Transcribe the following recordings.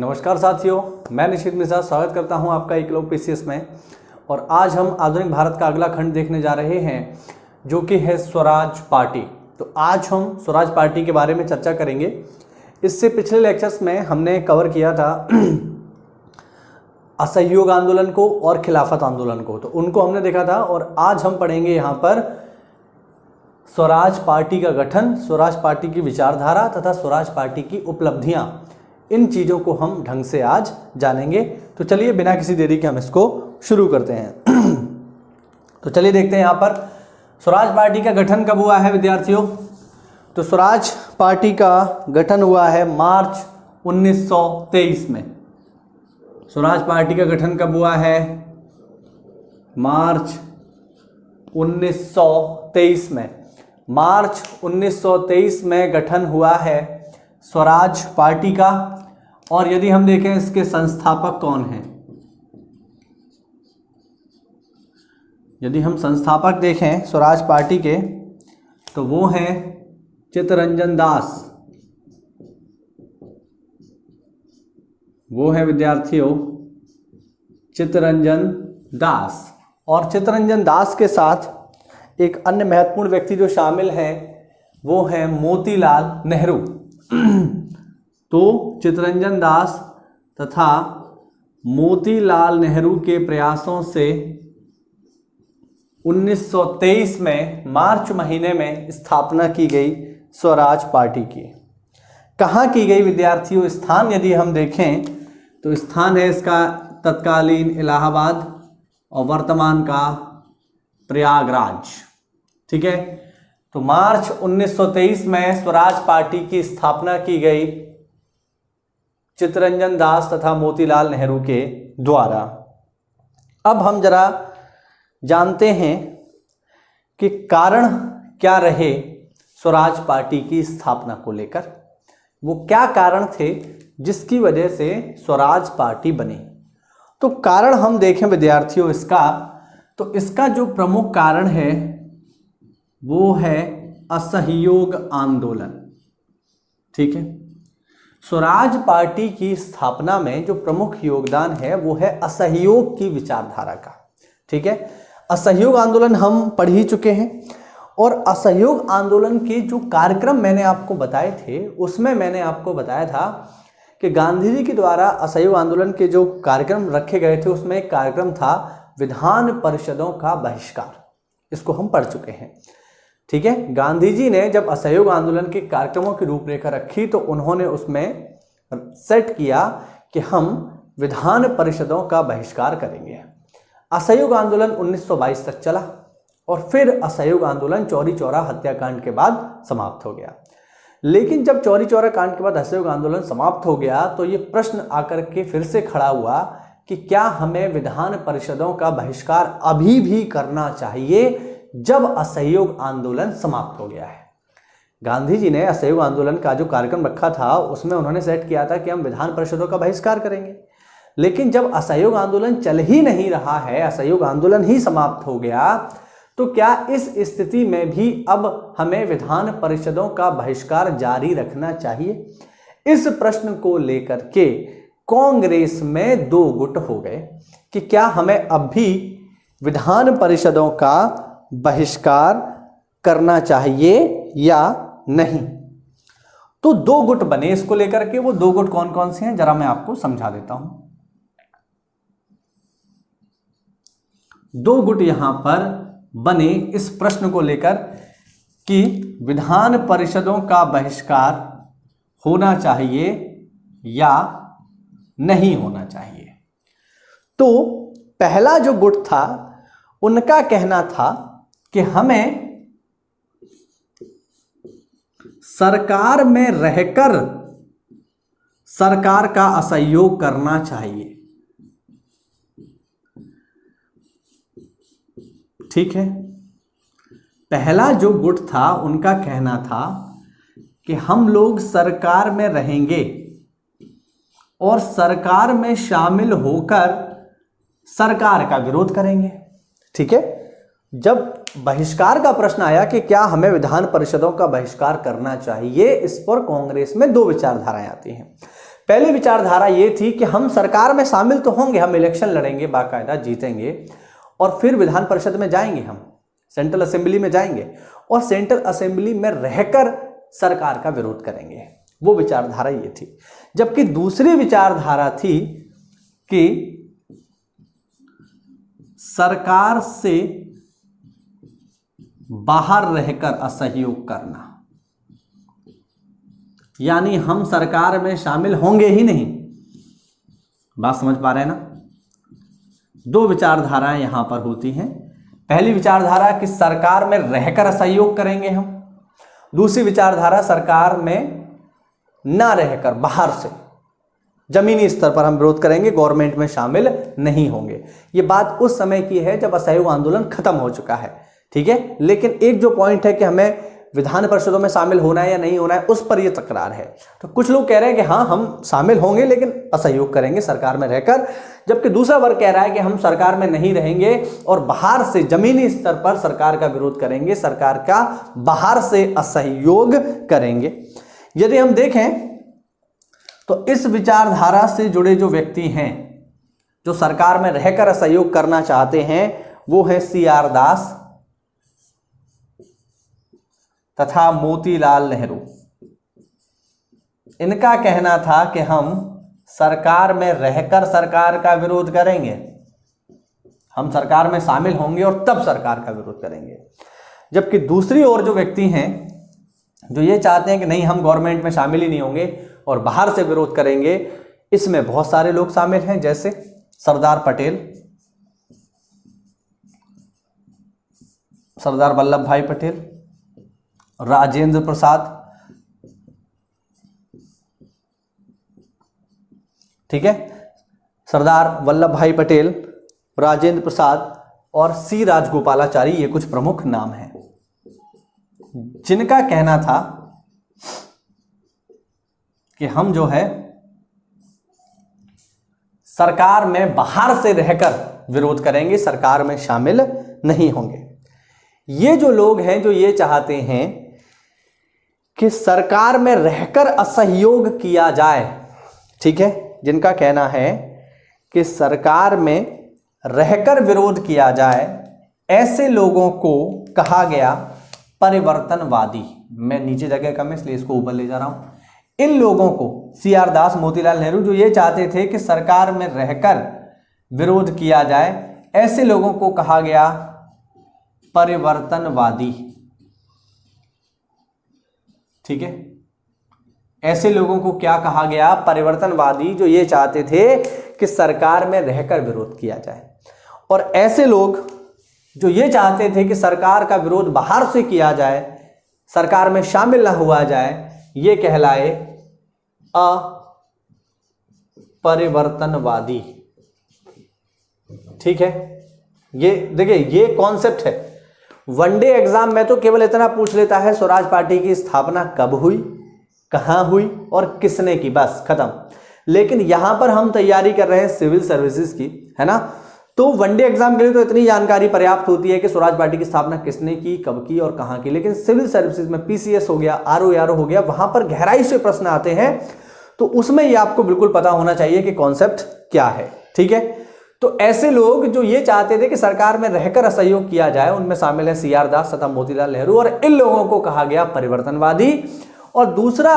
नमस्कार साथियों, मैं निशित मिश्रा स्वागत करता हूं आपका एकलव्य पीसीएस में। और आज हम आधुनिक भारत का अगला खंड देखने जा रहे हैं जो कि है स्वराज पार्टी। तो आज हम स्वराज पार्टी के बारे में चर्चा करेंगे। इससे पिछले लेक्चर्स में हमने कवर किया था असहयोग आंदोलन को और खिलाफत आंदोलन को, तो उनको हमने देखा था। और आज हम पढ़ेंगे यहाँ पर स्वराज पार्टी का गठन, स्वराज पार्टी की विचारधारा तथा स्वराज पार्टी की उपलब्धियां। इन चीज़ों को हम ढंग से आज जानेंगे। तो चलिए बिना किसी देरी के हम इसको शुरू करते हैं। तो चलिए देखते हैं यहाँ पर स्वराज पार्टी का गठन कब हुआ है विद्यार्थियों। तो स्वराज पार्टी का गठन हुआ है मार्च 1923 में। स्वराज पार्टी का गठन कब हुआ है? मार्च 1923 में। मार्च 1923 में गठन हुआ है स्वराज पार्टी का। और यदि हम देखें इसके संस्थापक कौन हैं, यदि हम संस्थापक देखें स्वराज पार्टी के तो वो हैं चित्तरंजन दास। वो है विद्यार्थियों चित्तरंजन दास। और चित्तरंजन दास के साथ एक अन्य महत्वपूर्ण व्यक्ति जो शामिल है वो है मोतीलाल नेहरू। तो चित्तरंजन दास तथा मोतीलाल नेहरू के प्रयासों से 1923 में मार्च महीने में स्थापना की गई स्वराज पार्टी की। कहाँ की गई विद्यार्थियों? स्थान यदि हम देखें तो स्थान है इसका तत्कालीन इलाहाबाद और वर्तमान का प्रयागराज। ठीक है, तो मार्च 1923 में स्वराज पार्टी की स्थापना की गई चित्तरंजन दास तथा मोतीलाल नेहरू के द्वारा। अब हम जरा जानते हैं कि कारण क्या रहे स्वराज पार्टी की स्थापना को लेकर। वो क्या कारण थे जिसकी वजह से स्वराज पार्टी बनी? तो कारण हम देखें विद्यार्थियों इसका, तो इसका जो प्रमुख कारण है वो है असहयोग आंदोलन। ठीक है, स्वराज पार्टी की स्थापना में जो प्रमुख योगदान है वो है असहयोग की विचारधारा का। ठीक है, असहयोग आंदोलन हम पढ़ ही चुके हैं। और असहयोग आंदोलन के जो कार्यक्रम मैंने आपको बताए थे उसमें मैंने आपको बताया था कि गांधी जी के द्वारा असहयोग आंदोलन के जो कार्यक्रम रखे गए थे उसमें एक कार्यक्रम था विधान परिषदों का बहिष्कार। इसको हम पढ़ चुके हैं। ठीक है, गांधी जी ने जब असहयोग आंदोलन के कार्यक्रमों की रूपरेखा रखी तो उन्होंने उसमें सेट किया कि हम विधान परिषदों का बहिष्कार करेंगे। असहयोग आंदोलन 1922 तक चला और फिर असहयोग आंदोलन चौरी चौरा हत्याकांड के बाद समाप्त हो गया। लेकिन जब चौरी चौरा कांड के बाद असहयोग आंदोलन समाप्त हो गया तो ये प्रश्न आकर के फिर से खड़ा हुआ कि क्या हमें विधान परिषदों का बहिष्कार अभी भी करना चाहिए जब असहयोग आंदोलन समाप्त हो गया है। गांधी जी ने असहयोग आंदोलन का जो कार्यक्रम रखा था उसमें उन्होंने सेट किया था कि हम विधान परिषदों का बहिष्कार करेंगे। लेकिन जब असहयोग आंदोलन चल ही नहीं रहा है, असहयोग आंदोलन ही समाप्त हो गया, तो क्या इस स्थिति में भी अब हमें विधान परिषदों का बहिष्कार जारी रखना चाहिए? इस प्रश्न को लेकर के कांग्रेस में दो गुट हो गए कि क्या हमें अब भी विधान परिषदों का बहिष्कार करना चाहिए या नहीं। तो दो गुट बने इसको लेकर के। वो दो गुट कौन कौन से हैं जरा मैं आपको समझा देता हूं। दो गुट यहां पर बने इस प्रश्न को लेकर कि विधान परिषदों का बहिष्कार होना चाहिए या नहीं होना चाहिए। तो पहला जो गुट था उनका कहना था कि हमें सरकार में रहकर सरकार का असहयोग करना चाहिए। ठीक है, पहला जो गुट था उनका कहना था कि हम लोग सरकार में रहेंगे और सरकार में शामिल होकर सरकार का विरोध करेंगे। ठीक है, जब बहिष्कार का प्रश्न आया कि क्या हमें विधान परिषदों का बहिष्कार करना चाहिए, इस पर कांग्रेस में दो विचारधाराएं आती हैं। पहली विचारधारा ये थी कि हम सरकार में शामिल तो होंगे, हम इलेक्शन लड़ेंगे, बाकायदा जीतेंगे और फिर विधान परिषद में जाएंगे, हम सेंट्रल असेंबली में जाएंगे और सेंट्रल असेंबली में रहकर सरकार का विरोध करेंगे। वो विचारधारा ये थी। जबकि दूसरी विचारधारा थी कि सरकार से बाहर रहकर असहयोग करना, यानी हम सरकार में शामिल होंगे ही नहीं। बात समझ पा रहे हैं ना? दो विचारधाराएं यहां पर होती हैं। पहली विचारधारा कि सरकार में रहकर असहयोग करेंगे हम, दूसरी विचारधारा सरकार में ना रहकर बाहर से जमीनी स्तर पर हम विरोध करेंगे, गवर्नमेंट में शामिल नहीं होंगे। ये बात उस समय की है जब असहयोग आंदोलन खत्म हो चुका है, ठीक है। लेकिन एक जो पॉइंट है कि हमें विधान परिषदों में शामिल होना है या नहीं होना है, उस पर यह तकरार है। तो कुछ लोग कह रहे हैं कि हाँ हम शामिल होंगे लेकिन असहयोग करेंगे सरकार में रहकर, जबकि दूसरा वर्ग कह रहा है कि हम सरकार में नहीं रहेंगे और बाहर से जमीनी स्तर पर सरकार का विरोध करेंगे, सरकार का बाहर से असहयोग करेंगे। यदि हम देखें तो इस विचारधारा से जुड़े जो व्यक्ति हैं जो सरकार में रहकर असहयोग करना चाहते हैं, वो है CR दास तथा मोतीलाल नेहरू। इनका कहना था कि हम सरकार में रहकर सरकार का विरोध करेंगे, हम सरकार में शामिल होंगे और तब सरकार का विरोध करेंगे। जबकि दूसरी ओर जो व्यक्ति हैं जो ये चाहते हैं कि नहीं हम गवर्नमेंट में शामिल ही नहीं होंगे और बाहर से विरोध करेंगे, इसमें बहुत सारे लोग शामिल हैं, जैसे सरदार पटेल, सरदार वल्लभ भाई पटेल, राजेंद्र प्रसाद, ठीक है, सरदार वल्लभ भाई पटेल, राजेंद्र प्रसाद और C राजगोपालाचारी, ये कुछ प्रमुख नाम हैं जिनका कहना था कि हम जो है सरकार में बाहर से रहकर विरोध करेंगे, सरकार में शामिल नहीं होंगे। ये जो लोग हैं जो ये चाहते हैं कि सरकार में रहकर असहयोग किया जाए, ठीक है, जिनका कहना है कि सरकार में रहकर विरोध किया जाए, ऐसे लोगों को कहा गया परिवर्तनवादी। मैं नीचे जगह कम है इसलिए इसको ऊपर ले जा रहा हूं। इन लोगों को CR दास, मोतीलाल नेहरू जो ये चाहते थे कि सरकार में रहकर विरोध किया जाए, ऐसे लोगों को कहा गया परिवर्तनवादी, ठीक है। ऐसे लोगों को क्या कहा गया? परिवर्तनवादी, जो ये चाहते थे कि सरकार में रहकर विरोध किया जाए। और ऐसे लोग जो ये चाहते थे कि सरकार का विरोध बाहर से किया जाए, सरकार में शामिल ना हुआ जाए, ये कहलाए अपरिवर्तनवादी, ठीक है। ये देखिए ये कॉन्सेप्ट है। वनडे एग्जाम में तो केवल इतना पूछ लेता है स्वराज पार्टी की स्थापना कब हुई, कहां हुई और किसने की, बस खत्म। लेकिन यहां पर हम तैयारी कर रहे हैं सिविल सर्विसेज की, है ना। तो वनडे एग्जाम के लिए तो इतनी जानकारी पर्याप्त होती है कि स्वराज पार्टी की स्थापना किसने की, कब की और कहां की। लेकिन सिविल सर्विसेज में PCS हो गया, RO हो गया, वहां पर गहराई से प्रश्न आते हैं, तो उसमें ये आपको बिल्कुल पता होना चाहिए कि कॉन्सेप्ट क्या है, ठीक है। तो ऐसे लोग जो ये चाहते थे कि सरकार में रहकर असहयोग किया जाए, उनमें शामिल है CR दास तथा मोतीलाल नेहरू, और इन लोगों को कहा गया परिवर्तनवादी। और दूसरा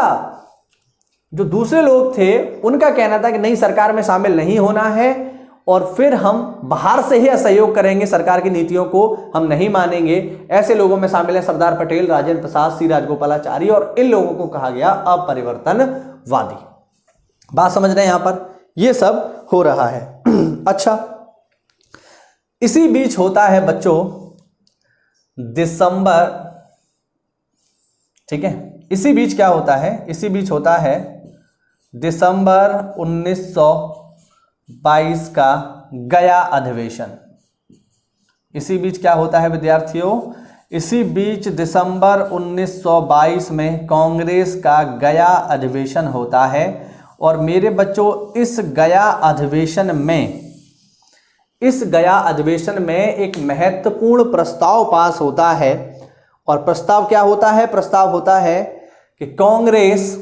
जो दूसरे लोग थे उनका कहना था कि नहीं, सरकार में शामिल नहीं होना है और फिर हम बाहर से ही असहयोग करेंगे, सरकार की नीतियों को हम नहीं मानेंगे। ऐसे लोगों में शामिल है सरदार पटेल, राजेंद्र प्रसाद, C राजगोपालाचारी, और इन लोगों को कहा गया अपरिवर्तनवादी। बात समझ रहे हैं यहां पर? ये सब हो रहा है। अच्छा, इसी बीच होता है बच्चों दिसंबर, ठीक है, इसी बीच क्या होता है? इसी बीच होता है दिसंबर 1922 का गया अधिवेशन। इसी बीच क्या होता है विद्यार्थियों? इसी बीच दिसंबर 1922 में कांग्रेस का गया अधिवेशन होता है। और मेरे बच्चों इस गया अधिवेशन में एक महत्वपूर्ण प्रस्ताव पास होता है। और प्रस्ताव क्या होता है? प्रस्ताव होता है कि कांग्रेस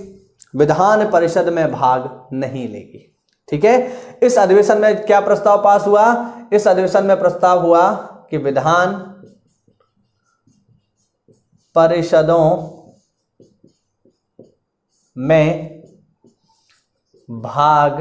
विधान परिषद में भाग नहीं लेगी। ठीक है, इस अधिवेशन में क्या प्रस्ताव पास हुआ? इस अधिवेशन में प्रस्ताव हुआ कि विधान परिषदों में भाग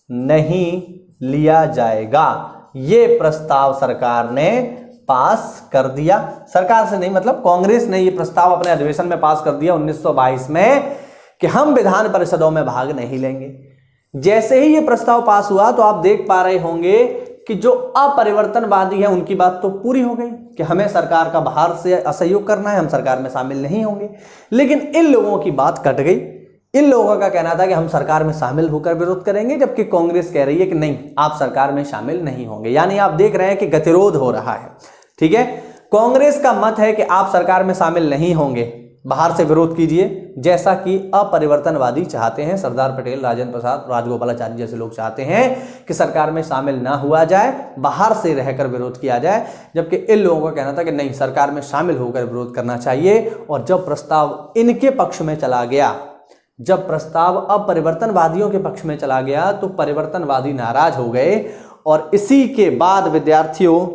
नहीं लिया जाएगा। यह प्रस्ताव सरकार ने पास कर दिया। सरकार से नहीं, मतलब कांग्रेस ने यह प्रस्ताव अपने अधिवेशन में पास कर दिया 1922 में कि हम विधान परिषदों में भाग नहीं लेंगे। जैसे ही यह प्रस्ताव पास हुआ तो आप देख पा रहे होंगे कि जो अपरिवर्तनवादी है उनकी बात तो पूरी हो गई कि हमें सरकार का बाहर से असहयोग करना है, हम सरकार में शामिल नहीं होंगे। लेकिन इन लोगों की बात कट गई। इन लोगों का कहना था कि हम सरकार में शामिल होकर विरोध करेंगे, जबकि कांग्रेस कह रही है कि नहीं, आप सरकार में शामिल नहीं होंगे। यानी आप देख रहे हैं कि गतिरोध हो रहा है। ठीक है, कांग्रेस का मत है कि आप सरकार में शामिल नहीं होंगे, बाहर से विरोध कीजिए, जैसा कि अपरिवर्तनवादी चाहते हैं। सरदार पटेल, राजेंद्र प्रसाद, राजगोपालाचारी जैसे लोग चाहते हैं कि सरकार में शामिल ना हुआ जाए, बाहर से रहकर विरोध किया जाए। जबकि इन लोगों का कहना था कि नहीं, सरकार में शामिल होकर विरोध करना चाहिए। और जब प्रस्ताव इनके पक्ष में चला गया, जब प्रस्ताव अपरिवर्तनवादियों के पक्ष में चला गया, तो परिवर्तनवादी नाराज हो गए। और इसी के बाद विद्यार्थियों,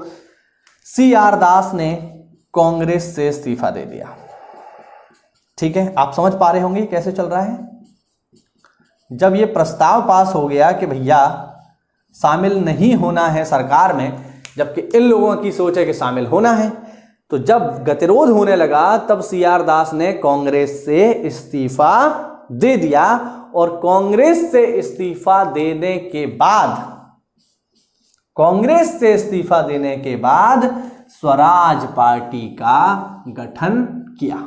CR दास ने कांग्रेस से इस्तीफा दे दिया। ठीक है, आप समझ पा रहे होंगे कैसे चल रहा है। जब ये प्रस्ताव पास हो गया कि भैया शामिल नहीं होना है सरकार में, जबकि इन लोगों की सोच है कि शामिल होना है, तो जब गतिरोध होने लगा तब CR दास ने कांग्रेस से इस्तीफा दे दिया। और कांग्रेस से इस्तीफा देने के बाद, कांग्रेस से इस्तीफा देने के बाद स्वराज पार्टी का गठन किया।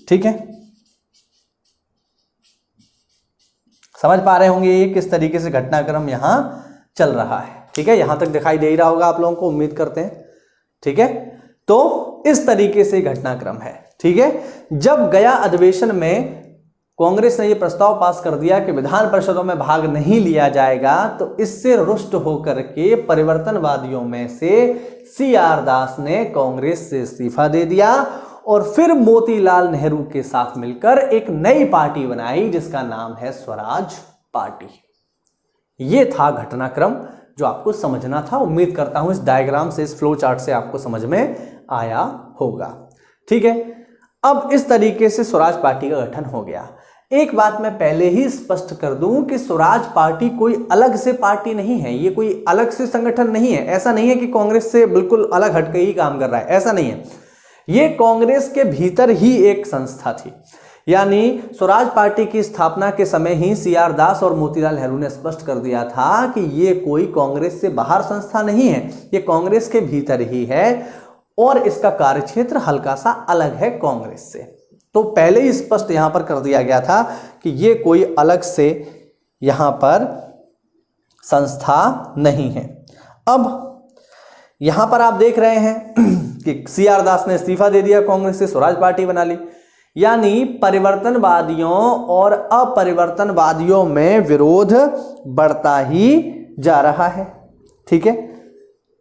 ठीक है, समझ पा रहे होंगे ये किस तरीके से घटनाक्रम यहां चल रहा है। ठीक है, यहां तक दिखाई दे ही रहा होगा आप लोगों को, उम्मीद करते हैं। ठीक है, तो इस तरीके से घटनाक्रम है। ठीक है, जब गया अधिवेशन में कांग्रेस ने यह प्रस्ताव पास कर दिया कि विधान परिषदों में भाग नहीं लिया जाएगा, तो इससे रुष्ट होकर के परिवर्तनवादियों में से CR दास ने कांग्रेस से इस्तीफा दे दिया और फिर मोतीलाल नेहरू के साथ मिलकर एक नई पार्टी बनाई जिसका नाम है स्वराज पार्टी। यह था घटनाक्रम जो आपको समझना था। उम्मीद करता हूं इस डायग्राम से, इस फ्लो चार्ट से आपको समझ में आया होगा। ठीक है, अब इस तरीके से स्वराज पार्टी का गठन हो गया। एक बात मैं पहले ही स्पष्ट कर दूं कि स्वराज पार्टी कोई अलग से पार्टी नहीं है, ये कोई अलग से संगठन नहीं है। ऐसा नहीं है कि कांग्रेस से बिल्कुल अलग हटके ही काम कर रहा है, ऐसा नहीं है। ये कांग्रेस के भीतर ही एक संस्था थी। यानी स्वराज पार्टी की स्थापना के समय ही CR दास और मोतीलाल नेहरू ने स्पष्ट कर दिया था कि ये कोई कांग्रेस से बाहर संस्था नहीं है, ये कांग्रेस के भीतर ही है और इसका कार्यक्षेत्र हल्का सा अलग है कांग्रेस से। तो पहले ही स्पष्ट यहां पर कर दिया गया था कि ये कोई अलग से यहां पर संस्था नहीं है। अब यहां पर आप देख रहे हैं कि CR दास ने इस्तीफा दे दिया, कांग्रेस से स्वराज पार्टी बना ली। यानी परिवर्तनवादियों और अपरिवर्तनवादियों में विरोध बढ़ता ही जा रहा है। ठीक है,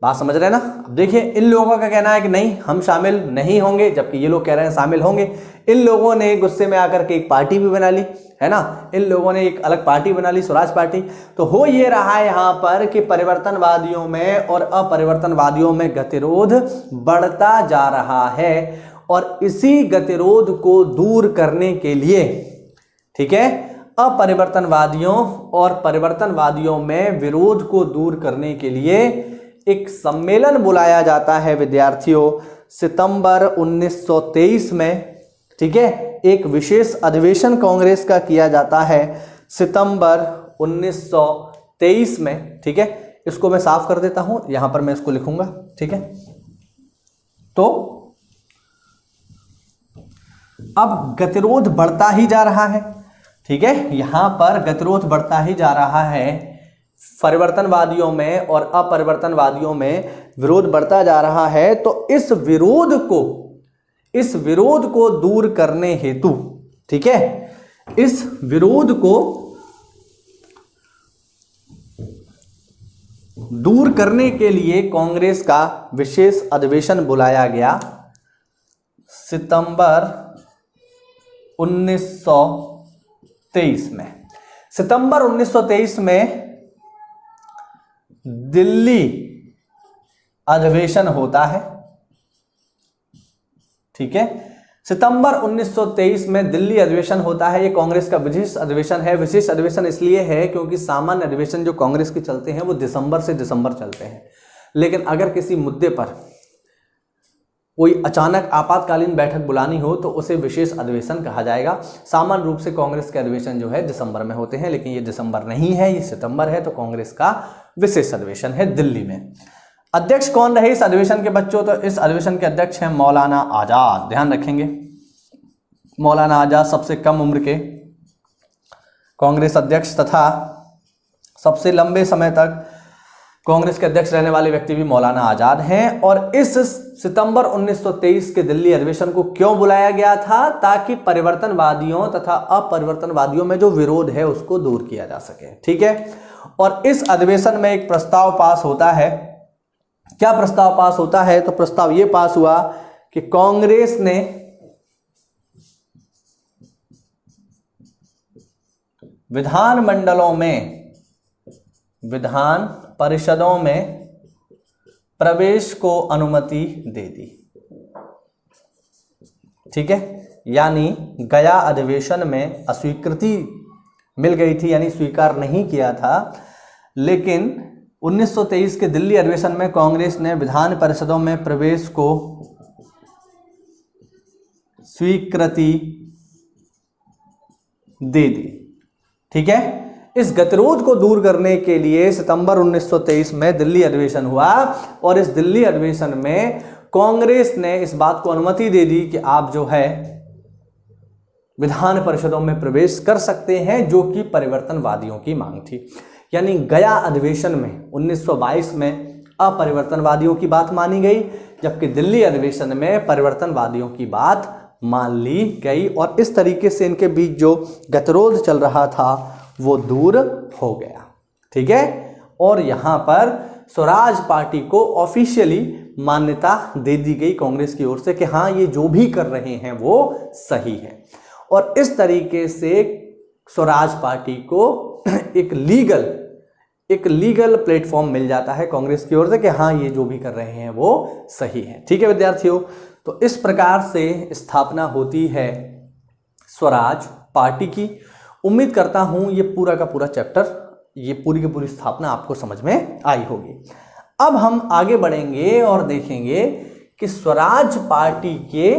बात समझ रहे हैं ना। अब देखिए, इन लोगों का कहना है कि नहीं, हम शामिल नहीं होंगे, जबकि ये लोग कह रहे हैं शामिल होंगे। इन लोगों ने गुस्से में आकर के एक पार्टी भी बना ली, है ना। इन लोगों ने एक अलग पार्टी बना ली, स्वराज पार्टी। तो हो ये रहा है यहां पर कि परिवर्तनवादियों में और अपरिवर्तनवादियों में गतिरोध बढ़ता जा रहा है। और इसी गतिरोध को दूर करने के लिए, ठीक है, अपरिवर्तनवादियों और परिवर्तनवादियों में विरोध को दूर करने के लिए एक सम्मेलन बुलाया जाता है विद्यार्थियों, सितंबर 1923 में। ठीक है, एक विशेष अधिवेशन कांग्रेस का किया जाता है सितंबर 1923 में। ठीक है, इसको मैं साफ कर देता हूं, यहां पर मैं इसको लिखूंगा। ठीक है, तो अब गतिरोध बढ़ता ही जा रहा है। ठीक है, यहां पर गतिरोध बढ़ता ही जा रहा है, परिवर्तनवादियों में और अपरिवर्तनवादियों में विरोध बढ़ता जा रहा है। तो इस विरोध को दूर करने हेतु, ठीक है, इस विरोध को दूर करने के लिए कांग्रेस का विशेष अधिवेशन बुलाया गया सितंबर 1923 1923 में, सितंबर 1923 में दिल्ली अधिवेशन होता है। ठीक है, सितंबर 1923 में दिल्ली अधिवेशन होता है। ये कांग्रेस का विशेष अधिवेशन है। विशेष अधिवेशन इसलिए है क्योंकि सामान्य अधिवेशन जो कांग्रेस के चलते हैं वो दिसंबर से दिसंबर चलते हैं, लेकिन अगर किसी मुद्दे पर कोई अचानक आपातकालीन बैठक बुलानी हो तो उसे विशेष अधिवेशन कहा जाएगा। सामान्य रूप से कांग्रेस के अधिवेशन जो है दिसंबर में होते हैं, लेकिन ये दिसंबर नहीं है, ये सितंबर है, तो कांग्रेस का विशेष अधिवेशन है दिल्ली में। अध्यक्ष कौन रहे इस अधिवेशन के बच्चों? तो इस अधिवेशन के अध्यक्ष हैं मौलाना आजाद। ध्यान रखेंगे, मौलाना आजाद सबसे कम उम्र के कांग्रेस अध्यक्ष तथा सबसे लंबे समय तक कांग्रेस के अध्यक्ष रहने वाले व्यक्ति भी मौलाना आजाद हैं। और इस सितंबर 1923 के दिल्ली अधिवेशन को क्यों बुलाया गया था? ताकि परिवर्तनवादियों तथा अपरिवर्तनवादियों में जो विरोध है उसको दूर किया जा सके। ठीक है, और इस अधिवेशन में एक प्रस्ताव पास होता है। क्या प्रस्ताव पास होता है? तो प्रस्ताव यह पास हुआ कि कांग्रेस ने विधानमंडलों में, विधान परिषदों में प्रवेश को अनुमति दे दी। ठीक है, यानी गया अधिवेशन में अस्वीकृति मिल गई थी, यानी स्वीकार नहीं किया था, लेकिन 1923 के दिल्ली अधिवेशन में कांग्रेस ने विधान परिषदों में प्रवेश को स्वीकृति दे दी। ठीक है, इस गतिरोध को दूर करने के लिए सितंबर 1923 में दिल्ली अधिवेशन हुआ और इस दिल्ली अधिवेशन में कांग्रेस ने इस बात को अनुमति दे दी कि आप जो है विधान परिषदों में प्रवेश कर सकते हैं, जो कि परिवर्तनवादियों की मांग थी। यानी गया अधिवेशन में 1922 में अपरिवर्तनवादियों की बात मानी गई, जबकि दिल्ली अधिवेशन में परिवर्तनवादियों की बात मान ली गई और इस तरीके से इनके बीच जो गतिरोध चल रहा था वो दूर हो गया। ठीक है, और यहां पर स्वराज पार्टी को ऑफिशियली मान्यता दे दी गई कांग्रेस की ओर से कि हाँ, ये जो भी कर रहे हैं वो सही है। और इस तरीके से स्वराज पार्टी को एक लीगल प्लेटफॉर्म मिल जाता है कांग्रेस की ओर से कि हाँ, ये जो भी कर रहे हैं वो सही है। ठीक है विद्यार्थियों, तो इस प्रकार से स्थापना होती है स्वराज पार्टी की। उम्मीद करता हूं ये पूरा का पूरा चैप्टर, ये पूरी की पूरी स्थापना आपको समझ में आई होगी। अब हम आगे बढ़ेंगे और देखेंगे कि स्वराज पार्टी के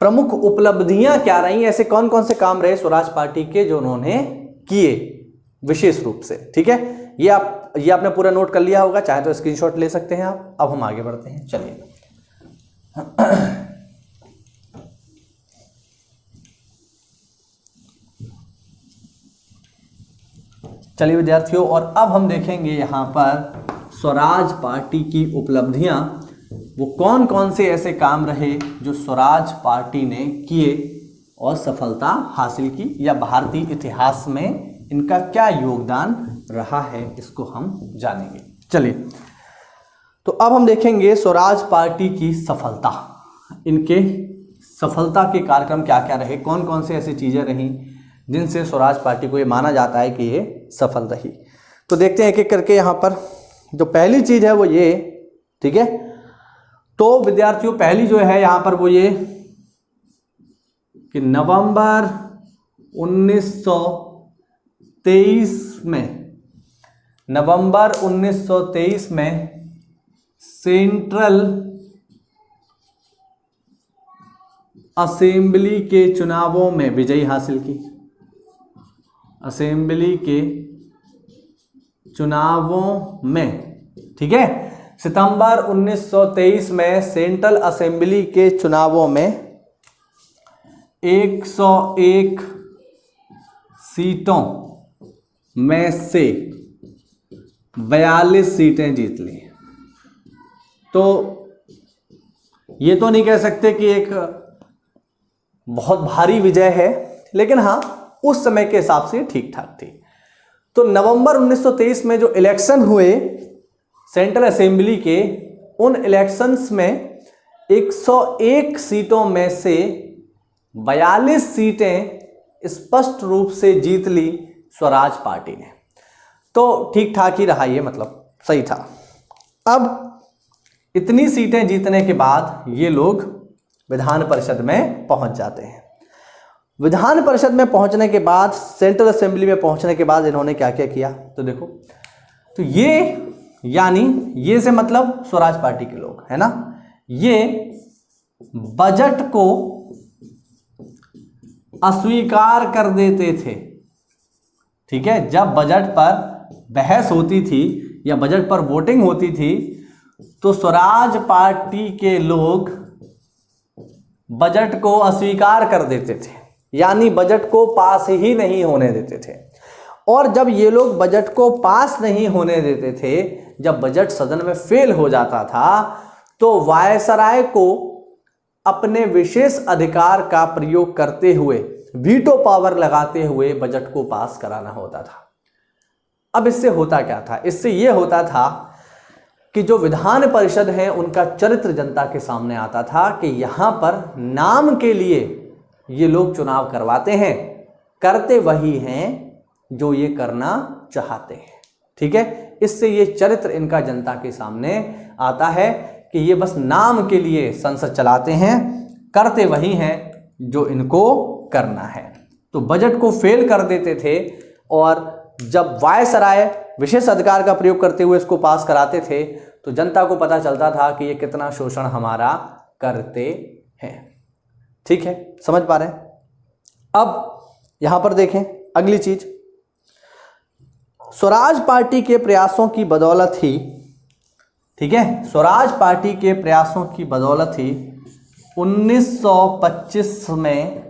प्रमुख उपलब्धियां क्या रही, ऐसे कौन कौन से काम रहे स्वराज पार्टी के जो उन्होंने किए विशेष रूप से। ठीक है, ये आपने पूरा नोट कर लिया होगा, चाहे तो स्क्रीनशॉट ले सकते हैं आप। अब हम आगे बढ़ते हैं, चलिए। चलिए विद्यार्थियों, और अब हम देखेंगे यहाँ पर स्वराज पार्टी की उपलब्धियां, वो कौन कौन से ऐसे काम रहे जो स्वराज पार्टी ने किए और सफलता हासिल की, या भारतीय इतिहास में इनका क्या योगदान रहा है, इसको हम जानेंगे। चलिए, तो अब हम देखेंगे स्वराज पार्टी की सफलता, इनके सफलता के कार्यक्रम क्या क्या रहे, कौन कौन से ऐसी चीजें रहीं जिनसे स्वराज पार्टी को ये माना जाता है कि ये सफल रही। तो देखते हैं एक एक करके। यहाँ पर जो पहली चीज है वो ये, ठीक है, तो विद्यार्थियों पहली जो है यहाँ पर वो ये कि नवंबर 1923 में सेंट्रल असेंबली के चुनावों में विजयी हासिल की। असेंबली के चुनावों में, ठीक है, सितंबर 1923 में सेंट्रल असेंबली के चुनावों में 101 सीटों में से 42 सीटें जीत ली। तो ये तो नहीं कह सकते कि एक बहुत भारी विजय है, लेकिन हाँ उस समय के हिसाब से ठीक ठाक थी। तो नवंबर 1923 में जो इलेक्शन हुए सेंट्रल असेंबली के, उन इलेक्शंस में 101 सीटों में से 42 सीटें स्पष्ट रूप से जीत ली स्वराज पार्टी ने। तो ठीक ठाक ही रहा, ये मतलब सही था। अब इतनी सीटें जीतने के बाद ये लोग विधान परिषद में पहुंच जाते हैं। विधान परिषद में पहुंचने के बाद, सेंट्रल असेंबली में पहुंचने के बाद इन्होंने क्या क्या किया तो देखो। तो ये यानी ये से मतलब स्वराज पार्टी के लोग है ना, ये बजट को अस्वीकार कर देते थे। ठीक है, जब बजट पर बहस होती थी या बजट पर वोटिंग होती थी तो स्वराज पार्टी के लोग बजट को अस्वीकार कर देते थे, यानी बजट को पास ही नहीं होने देते थे। और जब ये लोग बजट को पास नहीं होने देते थे, जब बजट सदन में फेल हो जाता था, तो वायसराय को अपने विशेष अधिकार का प्रयोग करते हुए, वीटो पावर लगाते हुए बजट को पास कराना होता था। अब इससे होता क्या था? इससे यह होता था कि जो विधान परिषद है उनका चरित्र जनता के सामने आता था कि यहां पर नाम के लिए ये लोग चुनाव करवाते हैं, करते वही हैं जो ये करना चाहते हैं। ठीक है, इससे ये चरित्र इनका जनता के सामने आता है कि ये बस नाम के लिए संसद चलाते हैं, करते वही हैं जो इनको करना है। तो बजट को फेल कर देते थे और जब वायसराय विशेष अधिकार का प्रयोग करते हुए इसको पास कराते थे तो जनता को पता चलता था कि ये कितना शोषण हमारा करते हैं। ठीक है, समझ पा रहे हैं? अब यहां पर देखें अगली चीज, स्वराज पार्टी के प्रयासों की बदौलत ही, ठीक है, स्वराज पार्टी के प्रयासों की बदौलत ही 1925 में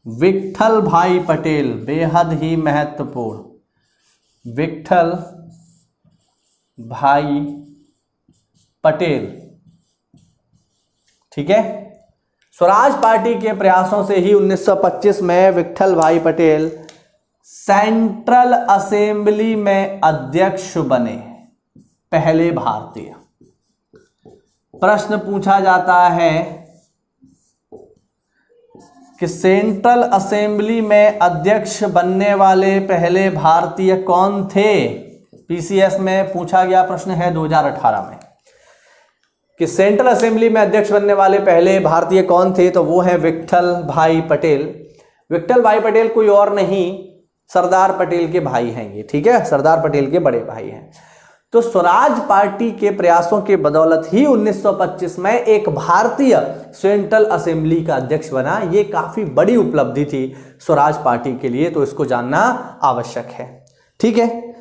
विट्ठल भाई पटेल, बेहद ही महत्वपूर्ण, विट्ठल भाई पटेल, ठीक है, स्वराज पार्टी के प्रयासों से ही 1925 में विट्ठल भाई पटेल सेंट्रल असेंबली में अध्यक्ष बने, पहले भारतीय। प्रश्न पूछा जाता है कि सेंट्रल असेंबली में अध्यक्ष बनने वाले पहले भारतीय कौन थे? पीसीएस में पूछा गया प्रश्न है 2018 में कि सेंट्रल असेंबली में अध्यक्ष बनने वाले पहले भारतीय कौन थे? तो वो है विट्ठल भाई पटेल। विट्ठल भाई पटेल कोई और नहीं, सरदार पटेल के भाई हैं ये। ठीक है, सरदार पटेल के बड़े भाई हैं। तो स्वराज पार्टी के प्रयासों के बदौलत ही 1925 में एक भारतीय सेंट्रल असेंबली का अध्यक्ष बना। ये काफी बड़ी उपलब्धि थी स्वराज पार्टी के लिए, तो इसको जानना आवश्यक है। ठीक है,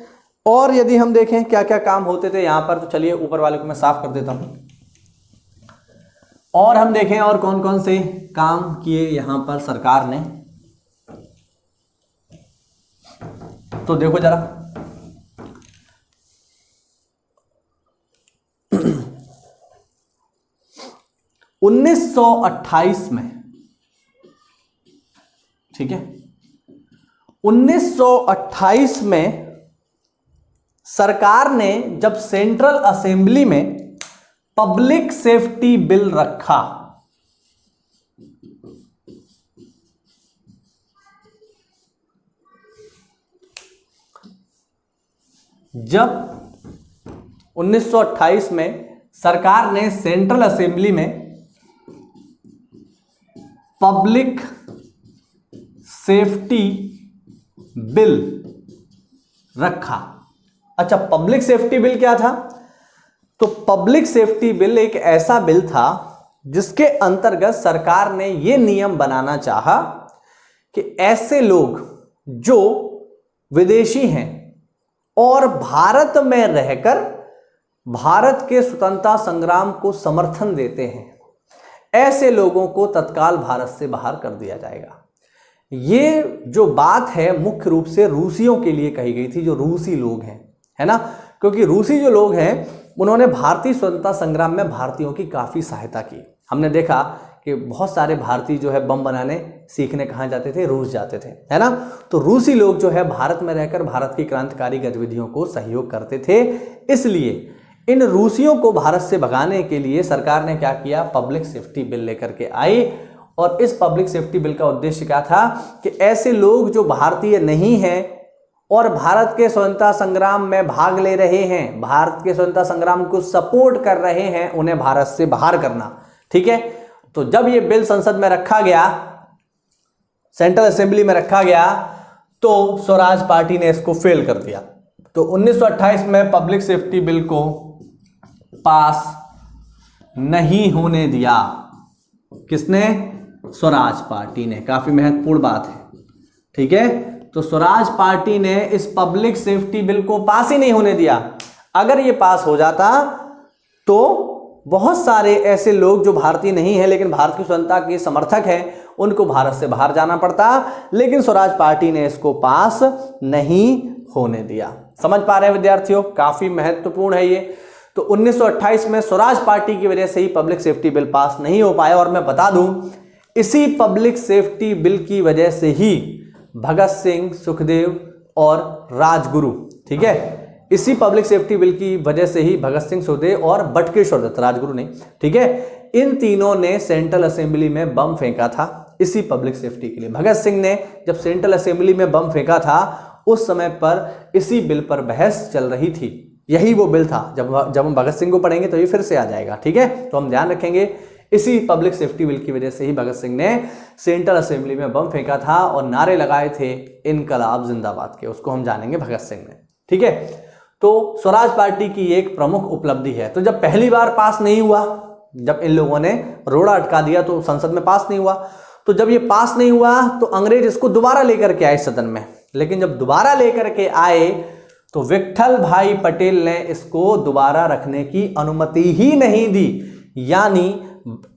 और यदि हम देखें क्या क्या काम होते थे यहां पर, तो चलिए ऊपर वाले को मैं साफ कर देता हूं और हम देखें और कौन कौन से काम किए यहां पर सरकार ने। तो देखो जरा, 1928 में, ठीक है, 1928 में सरकार ने जब सेंट्रल असेंबली में पब्लिक सेफ्टी बिल रखा, जब 1928 में सरकार ने सेंट्रल असेंबली में पब्लिक सेफ्टी बिल रखा। अच्छा, पब्लिक सेफ्टी बिल क्या था? तो पब्लिक सेफ्टी बिल एक ऐसा बिल था जिसके अंतर्गत सरकार ने यह नियम बनाना चाहा कि ऐसे लोग जो विदेशी हैं और भारत में रहकर भारत के स्वतंत्रता संग्राम को समर्थन देते हैं, ऐसे लोगों को तत्काल भारत से बाहर कर दिया जाएगा। ये जो बात है मुख्य रूप से रूसियों के लिए कही गई थी, जो रूसी लोग हैं, है ना, क्योंकि रूसी जो लोग हैं उन्होंने भारतीय स्वतंत्रता संग्राम में भारतीयों की काफी सहायता की। हमने देखा कि बहुत सारे भारतीय जो है बम बनाने सीखने कहाँ जाते थे? रूस जाते थे, है ना। तो रूसी लोग जो है भारत में रहकर भारत की क्रांतिकारी गतिविधियों को सहयोग करते थे। इसलिए इन रूसियों को भारत से भगाने के लिए सरकार ने क्या किया, पब्लिक सेफ्टी बिल लेकर के आई। और इस पब्लिक सेफ्टी बिल का उद्देश्य क्या था कि ऐसे लोग जो भारतीय नहीं हैं और भारत के स्वतंत्रता संग्राम में भाग ले रहे हैं, भारत के स्वतंत्रता संग्राम को सपोर्ट कर रहे हैं, उन्हें भारत से बाहर करना। ठीक है, तो जब ये बिल संसद में रखा गया, सेंट्रल असेंबली में रखा गया, तो स्वराज पार्टी ने इसको फेल कर दिया। तो 1928 में पब्लिक सेफ्टी बिल को पास नहीं होने दिया। किसने? स्वराज पार्टी ने। काफी महत्वपूर्ण बात है। ठीक है, तो स्वराज पार्टी ने इस पब्लिक सेफ्टी बिल को पास ही नहीं होने दिया। अगर ये पास हो जाता तो बहुत सारे ऐसे लोग जो भारतीय नहीं हैं लेकिन भारत की स्वतंत्रता के समर्थक हैं, उनको भारत से बाहर जाना पड़ता। लेकिन स्वराज पार्टी ने इसको पास नहीं होने दिया। समझ पा रहे हैं विद्यार्थियों? काफी महत्वपूर्ण है ये। तो 1928 में स्वराज पार्टी की वजह से ही पब्लिक सेफ्टी बिल पास नहीं हो पाया। और मैं बता दूं, इसी पब्लिक सेफ्टी बिल की वजह से ही भगत सिंह, सुखदेव और राजगुरु, ठीक है, इसी पब्लिक सेफ्टी बिल की वजह से ही भगत सिंह, सुखदेव और बटुकेश्वर दत्त, राजगुरु नहीं, ठीक है, इन तीनों ने सेंट्रल असेंबली में बम फेंका था इसी पब्लिक सेफ्टी के लिए। भगत सिंह ने जब सेंट्रल असेंबली में बम फेंका था उस समय पर इसी बिल पर बहस चल रही थी। यही वो बिल था। जब हम भगत सिंह को पढ़ेंगे तो ये फिर से आ जाएगा। ठीक है, तो हम ध्यान रखेंगे, इसी पब्लिक सेफ्टी बिल की वजह से ही भगत सिंह ने सेंट्रल असेंबली में बम फेंका था और नारे लगाए थे इनकलाब जिंदाबाद के। उसको हम जानेंगे भगत सिंह ने। ठीक है, तो स्वराज पार्टी की एक प्रमुख उपलब्धि है। तो जब पहली बार पास नहीं हुआ, जब इन लोगों ने रोड़ा अटका दिया तो संसद में पास नहीं हुआ, तो जब ये पास नहीं हुआ तो अंग्रेज इसको दोबारा लेकर के आए सदन में। लेकिन जब दोबारा लेकर के आए तो विट्ठल भाई पटेल ने इसको दोबारा रखने की अनुमति ही नहीं दी। यानी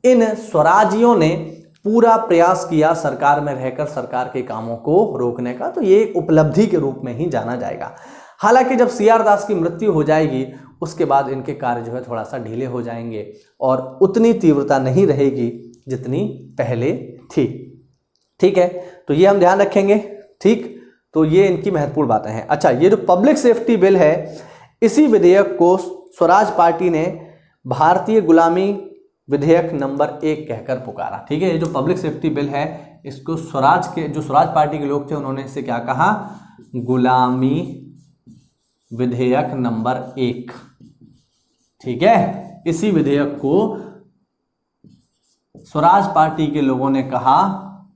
इन स्वराजियों ने पूरा प्रयास किया सरकार में रहकर सरकार के कामों को रोकने का। तो ये एक उपलब्धि के रूप में ही जाना जाएगा। हालांकि जब सीआर दास की मृत्यु हो जाएगी उसके बाद इनके कार्य जो है थोड़ा सा ढीले हो जाएंगे और उतनी तीव्रता नहीं रहेगी जितनी पहले थी। ठीक है, तो ये हम ध्यान रखेंगे। ठीक, तो ये इनकी महत्वपूर्ण बातें हैं। अच्छा, ये जो पब्लिक सेफ्टी बिल है, इसी विधेयक को स्वराज पार्टी ने भारतीय गुलामी विधेयक नंबर 1 कहकर पुकारा। ठीक है, ये जो पब्लिक सेफ्टी बिल है इसको जो स्वराज पार्टी के लोग थे उन्होंने इसे क्या कहा? गुलामी विधेयक नंबर 1। ठीक है, इसी विधेयक को स्वराज पार्टी के लोगों ने कहा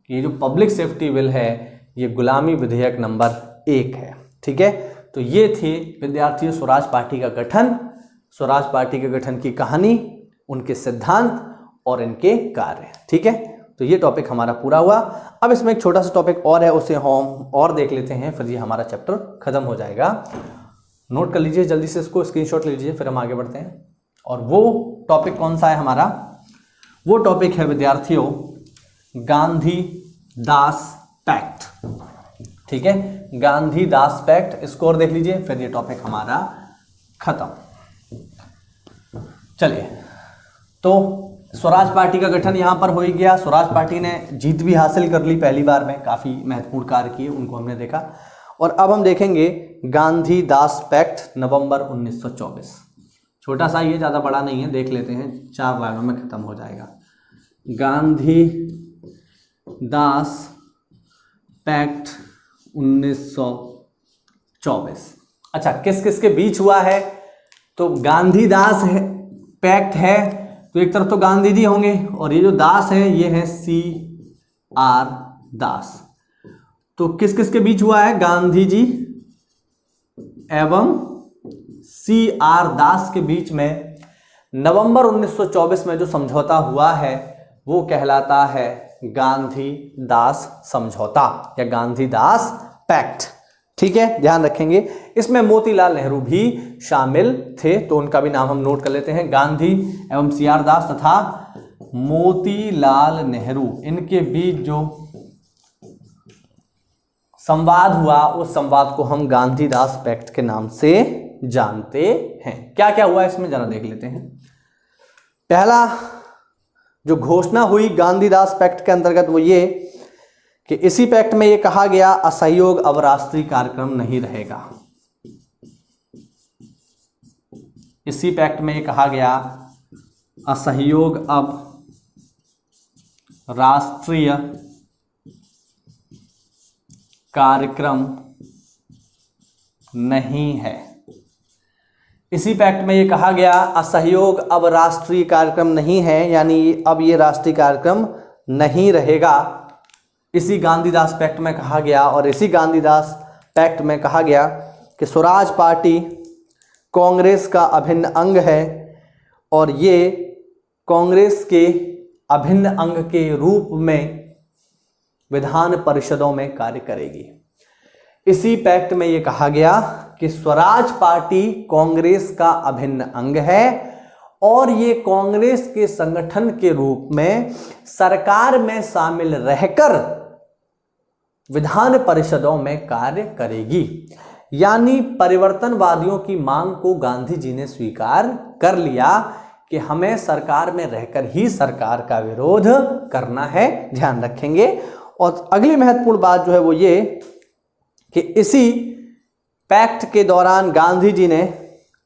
कि ये जो पब्लिक सेफ्टी बिल है ये गुलामी विधेयक नंबर 1 है। ठीक है, तो ये थी विद्यार्थियों स्वराज पार्टी का गठन, स्वराज पार्टी के गठन की कहानी, उनके सिद्धांत और इनके कार्य। ठीक है, तो ये टॉपिक हमारा पूरा हुआ। अब इसमें एक छोटा सा टॉपिक और है, उसे हम और देख लेते हैं, फिर ये हमारा चैप्टर खत्म हो जाएगा। नोट कर लीजिए, जल्दी से इसको स्क्रीनशॉट लीजिए, फिर हम आगे बढ़ते हैं। और वो टॉपिक कौन सा है हमारा? वो टॉपिक है विद्यार्थियों गांधी दास पैक्ट। ठीक है, गांधी दास पैक्ट, इसको और देख लीजिए, फिर ये टॉपिक हमारा खत्म। चलिए, तो स्वराज पार्टी का गठन यहां पर हो ही गया। स्वराज पार्टी ने जीत भी हासिल कर ली पहली बार में, काफी महत्वपूर्ण कार्य किए, उनको हमने देखा। और अब हम देखेंगे गांधी दास पैक्ट नवंबर 1924। छोटा सा, ये ज्यादा बड़ा नहीं है, देख लेते हैं, 4 लाइनों में खत्म हो जाएगा। गांधी दास पैक्ट 1924। अच्छा, किस किस के बीच हुआ है? तो गांधी दास है पैक्ट है, तो एक तरफ तो गांधी जी होंगे और ये जो दास है ये है CR दास। तो किस किस के बीच हुआ है? गांधी जी एवं CR दास के बीच में नवंबर 1924 में जो समझौता हुआ है वो कहलाता है गांधी दास समझौता या गांधी दास पैक्ट। ठीक है, ध्यान रखेंगे, इसमें मोतीलाल नेहरू भी शामिल थे, तो उनका भी नाम हम नोट कर लेते हैं। गांधी एवं CR दास तथा मोतीलाल नेहरू, इनके बीच जो संवाद हुआ उस संवाद को हम गांधी दास पैक्ट के नाम से जानते हैं। क्या क्या हुआ इसमें जरा देख लेते हैं। पहला जो घोषणा हुई गांधी दास पैक्ट के अंतर्गत वो ये कि इसी पैक्ट में ये कहा गया असहयोग अब राष्ट्रीय कार्यक्रम नहीं रहेगा। इसी पैक्ट में ये कहा गया असहयोग अब राष्ट्रीय कार्यक्रम नहीं है। इसी पैक्ट में ये कहा गया असहयोग अब राष्ट्रीय कार्यक्रम नहीं है, यानी अब ये राष्ट्रीय कार्यक्रम नहीं रहेगा। इसी गांधीदास पैक्ट में कहा गया, और इसी गांधीदास पैक्ट में कहा गया कि स्वराज पार्टी कांग्रेस का अभिन्न अंग है और ये कांग्रेस के अभिन्न अंग के रूप में विधान परिषदों में कार्य करेगी। इसी पैक्ट में ये कहा गया कि स्वराज पार्टी कांग्रेस का अभिन्न अंग है और ये कांग्रेस के संगठन के रूप में सरकार में शामिल रहकर विधान परिषदों में कार्य करेगी। यानी परिवर्तनवादियों की मांग को गांधी जी ने स्वीकार कर लिया कि हमें सरकार में रहकर ही सरकार का विरोध करना है, ध्यान रखेंगे। और अगली महत्वपूर्ण बात जो है वो ये कि इसी पैक्ट के दौरान गांधी जी ने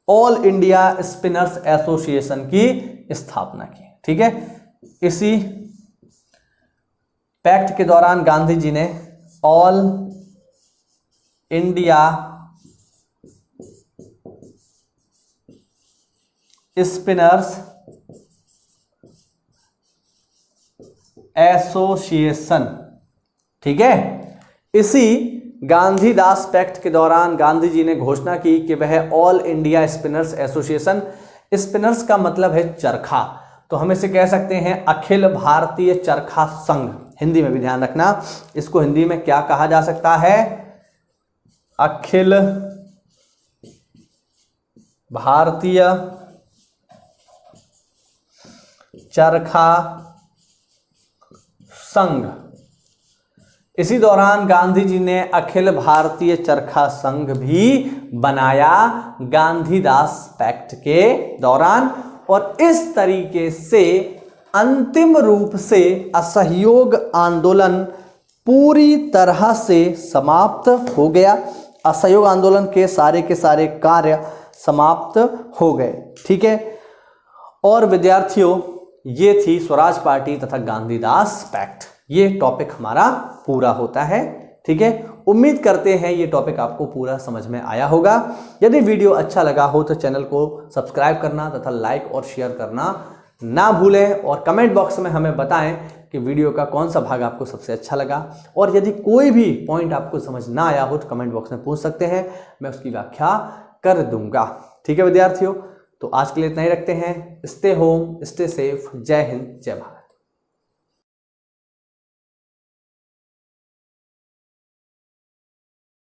ऑल इंडिया स्पिनर्स एसोसिएशन की स्थापना की। ठीक है, इसी पैक्ट के दौरान गांधी जी ने ऑल इंडिया स्पिनर्स एसोसिएशन, ठीक है, इसी गांधीदास पैक्ट के दौरान गांधी जी ने घोषणा की कि वह all India spinners association, spinners का मतलब है चरखा, तो हम इसे कह सकते हैं अखिल भारतीय चरखा संघ। हिंदी में भी ध्यान रखना, इसको हिंदी में क्या कहा जा सकता है? अखिल भारतीय चरखा संघ। इसी दौरान गांधी जी ने अखिल भारतीय चरखा संघ भी बनाया गांधीदास पैक्ट के दौरान, और इस तरीके से अंतिम रूप से असहयोग आंदोलन पूरी तरह से समाप्त हो गया। असहयोग आंदोलन के सारे कार्य समाप्त हो गए। ठीक है, और विद्यार्थियों ये थी स्वराज पार्टी तथा गांधीदास पैक्ट। ये टॉपिक हमारा पूरा होता है। ठीक है, उम्मीद करते हैं ये टॉपिक आपको पूरा समझ में आया होगा। यदि वीडियो अच्छा लगा हो तो चैनल को सब्सक्राइब करना तथा लाइक और शेयर करना ना भूलें, और कमेंट बॉक्स में हमें बताएं कि वीडियो का कौन सा भाग आपको सबसे अच्छा लगा, और यदि कोई भी पॉइंट आपको समझ ना आया हो तो कमेंट बॉक्स में पूछ सकते हैं, मैं उसकी व्याख्या कर दूंगा। ठीक है विद्यार्थियों, तो आज के लिए इतना ही रखते हैं। Stay home, stay safe. जय हिंद, जय भारत।